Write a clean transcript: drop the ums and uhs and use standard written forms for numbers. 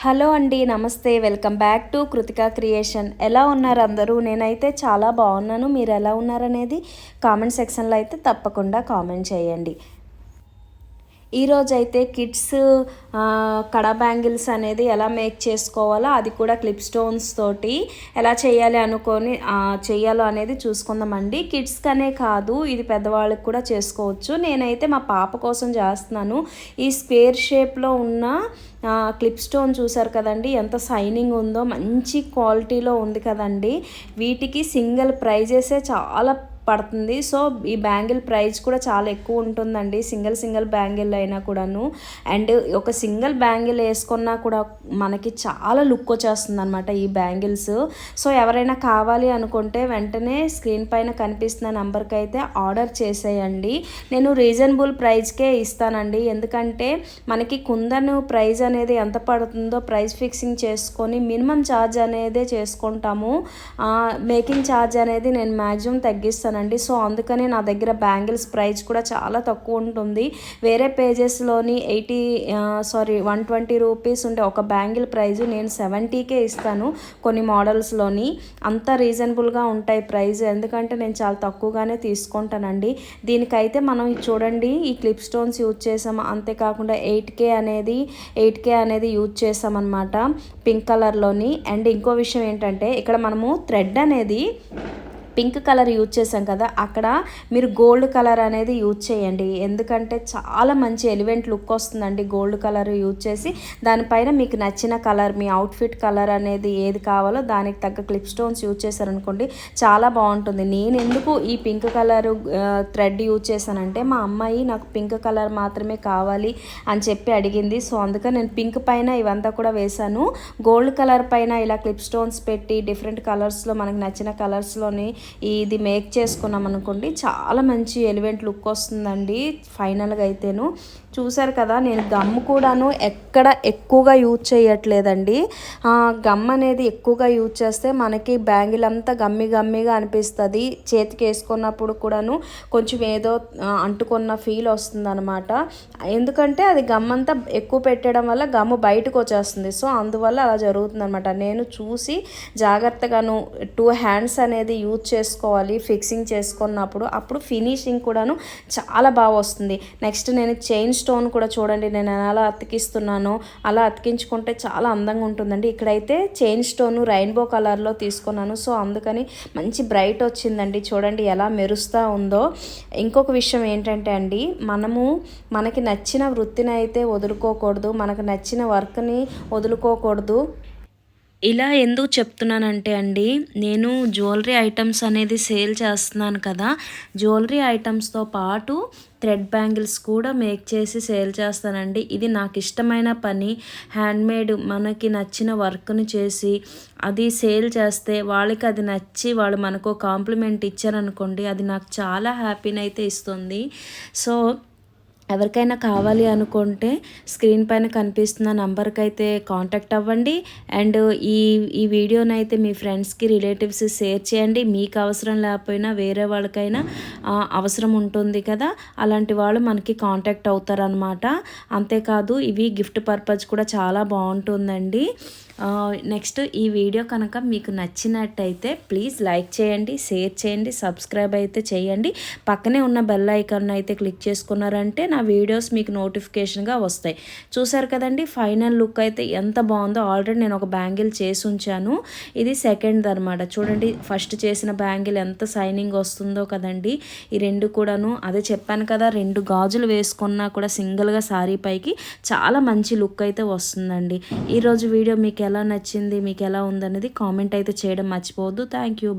Hello అండి, నమస్తే. Welcome back to Kritika creation. ఎలా ఉన్నారు అందరూ? నేనైతే చాలా బాగున్నాను. మీరు ఎలా ఉన్నారనేది కామెంట్ సెక్షన్లో అయితే తప్పకుండా కామెంట్ చేయండి. ఈరోజైతే కిడ్స్ కడా బ్యాంగిల్స్ అనేది ఎలా మేక్ చేసుకోవాలో, అది కూడా క్లిప్ స్టోన్స్ తోటి ఎలా చేయాలి చేయాలో అనేది చూసుకుందామండి. కిడ్స్కనే కాదు, ఇది పెద్దవాళ్ళకి కూడా చేసుకోవచ్చు. నేనైతే మా పాప కోసం చేస్తున్నాను. ఈ స్క్వేర్ షేప్లో ఉన్న క్లిప్ స్టోన్ చూసారు కదండి, ఎంత షైనింగ్ ఉందో, మంచి క్వాలిటీలో ఉంది కదండి. వీటికి సింగిల్ ప్రైజెసే చాలా పడుతుంది. సో ఈ బ్యాంగిల్ ప్రైస్ కూడా చాలా ఎక్కువ ఉంటుందండి, సింగిల్ బ్యాంగిల్ అయినా కూడాను. అండ్ ఒక సింగిల్ బ్యాంగిల్ వేసుకున్నా కూడా మనకి చాలా లుక్ వచ్చేస్తుంది అనమాట ఈ బ్యాంగిల్స్. సో ఎవరైనా కావాలి అనుకుంటే వెంటనే స్క్రీన్ పైన కనిపిస్తున్న నెంబర్కి అయితే ఆర్డర్ చేసేయండి. నేను రీజనబుల్ ప్రైస్కే ఇస్తానండి, ఎందుకంటే మనకి కుందన్ ప్రైస్ అనేది ఎంత పడుతుందో ప్రైస్ ఫిక్సింగ్ చేసుకొని మినిమం ఛార్జ్ అనేది చేసుకుంటాము. మేకింగ్ ఛార్జ్ అనేది నేను మ్యాక్సిమం తగ్గిస్తాను అండి. సో అందుకని నా దగ్గర బ్యాంగిల్స్ ప్రైస్ కూడా చాలా తక్కువ ఉంటుంది. వేరే పేజెస్లోని 120 రూపీస్ ఉంటే ఒక బ్యాంగిల్ ప్రైజు నేను 70కే ఇస్తాను. కొన్ని మోడల్స్లోని అంత రీజనబుల్గా ఉంటాయి ప్రైస్, ఎందుకంటే నేను చాలా తక్కువగానే తీసుకుంటానండి. దీనికైతే మనం చూడండి, ఈ క్లిప్ స్టోన్స్ యూజ్ చేసాము. అంతేకాకుండా 8K అనేది యూజ్ చేసామన్నమాట, పింక్ కలర్లోని. అండ్ ఇంకో విషయం ఏంటంటే, ఇక్కడ మనము థ్రెడ్ అనేది పింక్ కలర్ యూజ్ చేసాం కదా, అక్కడ మీరు గోల్డ్ కలర్ అనేది యూజ్ చేయండి, ఎందుకంటే చాలా మంచి ఎలివెంట్ లుక్ వస్తుందండి గోల్డ్ కలర్ యూజ్ చేసి. దానిపైన మీకు నచ్చిన కలర్, మీ అవుట్ఫిట్ కలర్ అనేది ఏది కావాలో దానికి తగ్గ క్లిప్ స్టోన్స్ యూజ్ చేశారనుకోండి, చాలా బాగుంటుంది. నేను ఎందుకు ఈ పింక్ కలర్ థ్రెడ్ యూజ్ చేశానంటే, మా అమ్మాయి నాకు పింక్ కలర్ మాత్రమే కావాలి అని చెప్పి అడిగింది. సో అందుకని నేను పింక్ పైన ఇవంతా కూడా వేశాను. గోల్డ్ కలర్ పైన ఇలా క్లిప్ స్టోన్స్ పెట్టి డిఫరెంట్ కలర్స్లో మనకు నచ్చిన కలర్స్లోని ఇది మేక్ చేసుకున్నాం అనుకోండి, చాలా మంచి ఎలివెంట్ లుక్ వస్తుందండి ఫైనల్గా అయితేను. చూసారు కదా, నేను గమ్ కూడాను ఎక్కడ ఎక్కువగా యూజ్ చేయట్లేదండి. గమ్ అనేది ఎక్కువగా యూజ్ చేస్తే మనకి బ్యాంగిల్ అంతా గమ్మిగా అనిపిస్తుంది. చేతికి వేసుకున్నప్పుడు కూడాను కొంచెం ఏదో అంటుకున్న ఫీల్ వస్తుంది అనమాట. ఎందుకంటే అది గమ్ అంతా ఎక్కువ పెట్టడం వల్ల గమ్ము బయటకు వచ్చేస్తుంది. సో అందువల్ల అలా జరుగుతుంది అనమాట. నేను చూసి జాగ్రత్తగాను 2 హ్యాండ్స్ అనేది యూజ్ చేసుకోవాలి ఫిక్సింగ్ చేసుకున్నప్పుడు, అప్పుడు ఫినిషింగ్ కూడాను చాలా బాగా వస్తుంది. నెక్స్ట్ నేను చైన్ స్టోన్ కూడా చూడండి, నేను ఎలా అతికిస్తున్నానో అలా అతికించుకుంటే చాలా అందంగా ఉంటుందండి. ఇక్కడైతే చైన్ స్టోన్ రెయిన్బో కలర్లో తీసుకున్నాను. సో అందుకని మంచి బ్రైట్ వచ్చిందండి, చూడండి ఎలా మెరుస్తూ ఉందో. ఇంకొక విషయం ఏంటంటే అండి, మనకి నచ్చిన వృత్తిని అయితే వదులుకోకూడదు, మనకు నచ్చిన వర్క్ని వదులుకోకూడదు. ఇలా ఎందుకు చెప్తున్నానంటే అండి, నేను జ్యువెలరీ ఐటమ్స్ అనేది సేల్ చేస్తున్నాను కదా, జ్యువెలరీ ఐటమ్స్తో పాటు థ్రెడ్ బ్యాంగిల్స్ కూడా మేక్ చేసి సేల్ చేస్తానండి. ఇది నాకు ఇష్టమైన పని. హ్యాండ్మేడ్ మనకి నచ్చిన వర్క్ని చేసి అది సేల్ చేస్తే వాళ్ళకి అది నచ్చి వాళ్ళు మనకు కాంప్లిమెంట్ ఇచ్చారనుకోండి, అది నాకు చాలా హ్యాపీని అయితే ఇస్తుంది. సో ఎవరికైనా కావాలి అనుకుంటే స్క్రీన్ పైన కనిపిస్తున్న నంబర్కి అయితే కాంటాక్ట్ అవ్వండి. అండ్ ఈ వీడియోని అయితే మీ ఫ్రెండ్స్కి, రిలేటివ్స్ షేర్ చేయండి. మీకు అవసరం లేకపోయినా వేరే వాళ్ళకైనా అవసరం ఉంటుంది కదా, అలాంటి వాళ్ళు మనకి కాంటాక్ట్ అవుతారనమాట. అంతేకాదు ఇవి గిఫ్ట్ పర్పస్ కూడా చాలా బాగుంటుందండి. నెక్స్ట్ ఈ వీడియో కనుక మీకు నచ్చినట్టయితే ప్లీజ్ లైక్ చేయండి, షేర్ చేయండి, సబ్స్క్రైబ్ అయితే చేయండి. పక్కనే ఉన్న బెల్ ఐకాన్ అయితే క్లిక్ చేసుకున్నారంటే నా వీడియోస్ మీకు నోటిఫికేషన్గా వస్తాయి. చూసారు కదండి, ఫైనల్ లుక్ అయితే ఎంత బాగుందో. ఆల్రెడీ నేను ఒక బ్యాంగిల్ చేసి ఉంచాను, ఇది సెకండ్ అనమాట. చూడండి, ఫస్ట్ చేసిన బ్యాంగిల్ ఎంత షైనింగ్ వస్తుందో కదండి. ఈ రెండు కూడాను అదే చెప్పాను కదా, 2 గాజులు వేసుకున్నా కూడా సింగిల్గా సారీ పైకి చాలా మంచి లుక్ అయితే వస్తుందండి. ఈరోజు వీడియో మీకు ఎలా నచ్చింది, మీకు ఎలా ఉందనేది కామెంట్ అయితే చేయడం మర్చిపోవద్దు. Thank you.